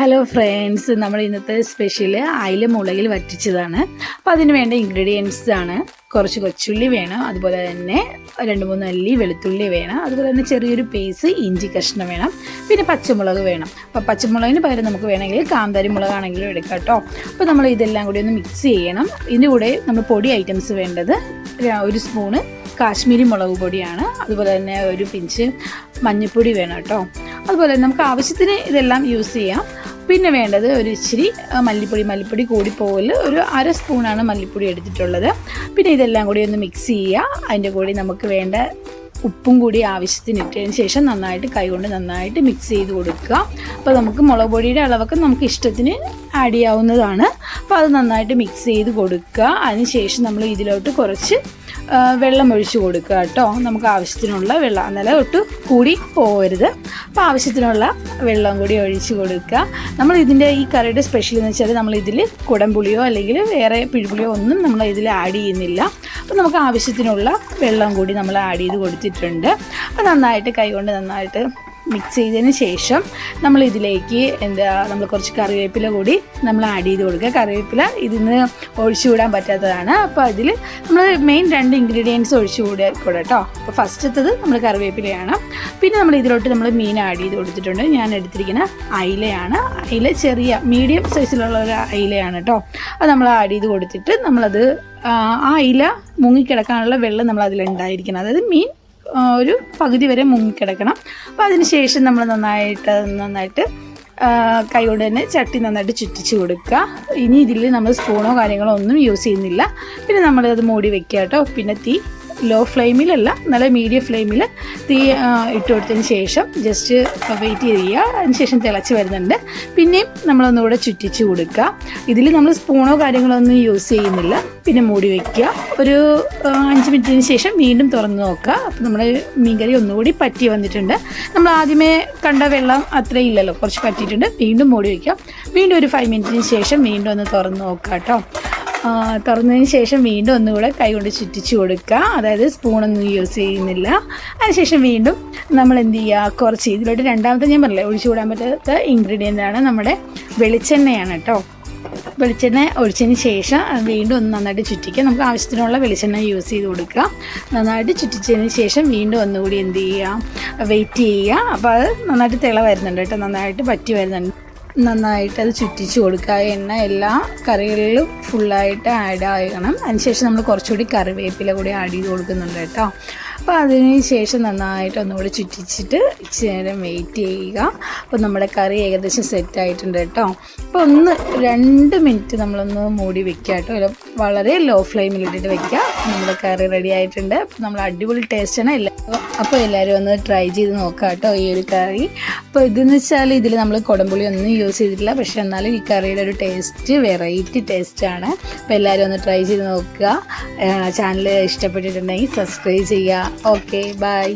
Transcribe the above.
Hello friends, നമ്മൾ ഇന്നത്തെ special അയില മുളകിൽ വറ്റിച്ചതാണ്. അപ്പോൾ അതിന് വേണ്ട ഇൻഗ്രീഡിയൻസ് ആണ് കുറച്ച് കൊച്ചുള്ളി വേണം, അതുപോലെ തന്നെ 2-3 അല്ലി വെളുത്തുള്ളി വേണം, അതുപോലെ തന്നെ ചെറിയൊരു പീസ് ഇഞ്ചി കഷ്ണം വേണം, പിന്നെ പച്ചമുളക് വേണം. അപ്പോൾ പച്ചമുളകിന് പകരം നമുക്ക് വേണമെങ്കിൽ കാന്താരി മുളകാണെങ്കിലും എടുക്കാം കേട്ടോ. അപ്പോൾ നമ്മൾ ഇതെല്ലാം കൂടി ഒന്ന് മിക്സ് ചെയ്യണം. ഇതിൻ്റെ കൂടെ നമ്മൾ പൊടി ഐറ്റംസ് വേണ്ടത് 1 സ്പൂണ് കാശ്മീരി മുളക് പൊടിയാണ്, അതുപോലെ തന്നെ ഒരു പിഞ്ച് മഞ്ഞൾപ്പൊടി വേണം കേട്ടോ. അതുപോലെ നമുക്ക് ആവശ്യത്തിന് ഇതെല്ലാം യൂസ് ചെയ്യാം. പിന്നെ വേണ്ടത് ഒരു ഇച്ചിരി മല്ലിപ്പൊടി കൂടിപ്പോകല് ഒരു 1/2 സ്പൂണാണ് മല്ലിപ്പൊടി എടുത്തിട്ടുള്ളത്. പിന്നെ ഇതെല്ലാം കൂടി ഒന്ന് മിക്സ് ചെയ്യുക. അതിൻ്റെ കൂടി നമുക്ക് വേണ്ട ഉപ്പും കൂടി ആവശ്യത്തിന് ഇട്ടതിന് ശേഷം നന്നായിട്ട് കൈകൊണ്ട് നന്നായിട്ട് മിക്സ് ചെയ്ത് കൊടുക്കുക. അപ്പോൾ നമുക്ക് മുളക് പൊടിയുടെ അളവൊക്കെ നമുക്ക് ഇഷ്ടത്തിന് ആഡ് ചെയ്യാവുന്നതാണ്. അപ്പോൾ അത് നന്നായിട്ട് മിക്സ് ചെയ്ത് കൊടുക്കുക. അതിന് ശേഷം നമ്മൾ ഇതിലോട്ട് കുറച്ച് വെള്ളം ഒഴിച്ച് കൊടുക്കുക കേട്ടോ. നമുക്ക് ആവശ്യത്തിനുള്ള വെള്ളം, എന്നാലും ഒട്ട് കൂടി പോകരുത്. അപ്പോൾ ആവശ്യത്തിനുള്ള വെള്ളം കൂടി ഒഴിച്ച് കൊടുക്കുക. നമ്മൾ ഇതിൻ്റെ ഈ കറിയുടെ സ്പെഷ്യൽ എന്ന് വെച്ചാൽ നമ്മൾ ഇതിൽ കുടംപുളിയോ അല്ലെങ്കിൽ വേറെ പിഴുപുളിയോ ഒന്നും നമ്മൾ ഇതിൽ ആഡ് ചെയ്യുന്നില്ല. അപ്പോൾ നമുക്ക് ആവശ്യത്തിനുള്ള വെള്ളം കൂടി നമ്മൾ ആഡ് ചെയ്ത് കൊടുത്തിട്ടുണ്ട്. അപ്പോൾ നന്നായിട്ട് കൈകൊണ്ട് നന്നായിട്ട് മിക്സ് ചെയ്തതിന് ശേഷം നമ്മൾ ഇതിലേക്ക് നമ്മൾ കുറച്ച് കറിവേപ്പില കൂടി നമ്മൾ ആഡ് ചെയ്ത് കൊടുക്കുക. കറിവേപ്പില ഇതിന്ന് ഒഴിച്ചുകൂടാൻ പറ്റാത്തതാണ്. അപ്പോൾ അതിൽ നമ്മൾ മെയിൻ 2 ഇൻഗ്രീഡിയൻസ് ഒഴിച്ചുകൂടെ കേട്ടോ. അപ്പോൾ ഫസ്റ്റത്തത് നമ്മൾ കറിവേപ്പിലയാണ്. പിന്നെ നമ്മൾ ഇതിലോട്ട് നമ്മൾ മീൻ ആഡ് ചെയ്ത് കൊടുത്തിട്ടുണ്ട്. ഞാൻ എടുത്തിരിക്കുന്ന അയിലയാണ്. അയില ചെറിയ മീഡിയം സൈസിലുള്ള ഒരു അയിലയാണ് കേട്ടോ. അത് നമ്മൾ ആഡ് ചെയ്ത് കൊടുത്തിട്ട് നമ്മളത് ആ അയില മുങ്ങിക്കിടക്കാനുള്ള വെള്ളം നമ്മൾ അതിലുണ്ടായിരിക്കണം. അതായത് മീൻ ഒരു പകുതി വരെ മുങ്ങിക്കിടക്കണം. അപ്പോൾ അതിന് ശേഷം നമ്മൾ നന്നായിട്ട് കൈകൊണ്ട് തന്നെ ചട്ടി നന്നായിട്ട് ചുറ്റിച്ച് കൊടുക്കുക. ഇനി ഇതിൽ നമ്മൾ സ്പൂണോ കാര്യങ്ങളോ ഒന്നും യൂസ് ചെയ്യുന്നില്ല. പിന്നെ നമ്മളത് മൂടി വെക്കുക കേട്ടോ. പിന്നെ തീ ലോ ഫ്ലെയിമിലല്ല, നല്ല മീഡിയം ഫ്ലെയിമിൽ തീ ഇട്ട് കൊടുത്തതിന് ശേഷം ജസ്റ്റ് വെയിറ്റ് ചെയ്യുക. അതിന് ശേഷം തിളച്ച് വരുന്നുണ്ട്. പിന്നെയും നമ്മളൊന്നുകൂടെ ചുറ്റിച്ച് കൊടുക്കുക. ഇതിൽ നമ്മൾ സ്പൂണോ കാര്യങ്ങളോ ഒന്നും യൂസ് ചെയ്യുന്നില്ല. പിന്നെ മൂടി വയ്ക്കുക. ഒരു 5 മിനിറ്റിന് ശേഷം വീണ്ടും തുറന്ന് നോക്കുക. അപ്പോൾ നമ്മുടെ മീൻകറി ഒന്നുകൂടി പറ്റി വന്നിട്ടുണ്ട്. നമ്മൾ ആദ്യമേ കണ്ട വെള്ളം അത്രയും ഇല്ലല്ലോ, കുറച്ച് പറ്റിയിട്ടുണ്ട്. വീണ്ടും മൂടി വയ്ക്കുക. വീണ്ടും ഒരു 5 മിനിറ്റിന് ശേഷം വീണ്ടും ഒന്ന് തുറന്ന് നോക്കുക കേട്ടോ. തുറന്നതിന് ശേഷം വീണ്ടും ഒന്നുകൂടെ കൈകൊണ്ട് ചുറ്റിച്ച് കൊടുക്കുക. അതായത് സ്പൂണൊന്നും യൂസ് ചെയ്യുന്നില്ല. അതിനുശേഷം വീണ്ടും നമ്മൾ എന്ത് ചെയ്യുക, കുറച്ച് ഇതിലോട്ട് രണ്ടാമത്തെ ഞാൻ പറഞ്ഞില്ലേ ഒഴിച്ചുകൂടാൻ പറ്റാത്ത ഇൻഗ്രീഡിയൻ്റാണ് നമ്മുടെ വെളിച്ചെണ്ണയാണ് കേട്ടോ. വെളിച്ചെണ്ണ ഒഴിച്ചതിന് ശേഷം വീണ്ടും ഒന്ന് നന്നായിട്ട് ചുറ്റിക്കുക. നമുക്ക് ആവശ്യത്തിനുള്ള വെളിച്ചെണ്ണ യൂസ് ചെയ്ത് കൊടുക്കുക. നന്നായിട്ട് ചുറ്റിച്ചതിന് ശേഷം വീണ്ടും ഒന്നുകൂടി എന്ത് ചെയ്യുക, വെയിറ്റ് ചെയ്യുക. അപ്പോൾ അത് നന്നായിട്ട് തിള വരുന്നുണ്ട് കേട്ടോ, നന്നായിട്ട് പറ്റി വരുന്നുണ്ട്. നന്നായിട്ട് അത് ചുറ്റിച്ച് കൊടുക്കുക. എണ്ണ എല്ലാ കറികളിലും ഫുള്ളായിട്ട് ആഡ് ആകണം. അതിനുശേഷം നമ്മൾ കുറച്ചുകൂടി കറിവേപ്പില കൂടി ആഡ് ചെയ്ത് കൊടുക്കുന്നുണ്ട് കേട്ടോ. അപ്പോൾ അതിന് ശേഷം നന്നായിട്ട് ഒന്നുകൂടി ചുറ്റിച്ചിട്ട് ഇച്ചിരി നേരം വെയിറ്റ് ചെയ്യുക. അപ്പോൾ നമ്മുടെ കറി ഏകദേശം സെറ്റായിട്ടുണ്ട് കേട്ടോ. അപ്പോൾ 2 മിനിറ്റ് നമ്മളൊന്ന് മൂടി വെക്കുക കേട്ടോ. വളരെ ലോ ഫ്ലെയിമിലിട്ടിട്ട് വെക്കുക. നമ്മുടെ കറി റെഡി ആയിട്ടുണ്ട്. അപ്പോൾ നമ്മൾ അടിപൊളി ടേസ്റ്റാണ്. അപ്പോൾ എല്ലാവരും ഒന്ന് ട്രൈ ചെയ്ത് നോക്കാം കേട്ടോ ഈ ഒരു കറി. അപ്പോൾ ഇതെന്ന് വെച്ചാൽ ഇതിൽ നമ്മൾ കുടംപുളി ഒന്നും യൂസ് ചെയ്തിട്ടില്ല. പക്ഷെ എന്നാലും ഈ കറിയുടെ ഒരു ടേസ്റ്റ് വെറൈറ്റി ടേസ്റ്റാണ്. അപ്പോൾ എല്ലാവരും ഒന്ന് ട്രൈ ചെയ്ത് നോക്കുക. ചാനൽ ഇഷ്ടപ്പെട്ടിട്ടുണ്ടെങ്കിൽ സബ്സ്ക്രൈബ് ചെയ്യുക. Okay, by.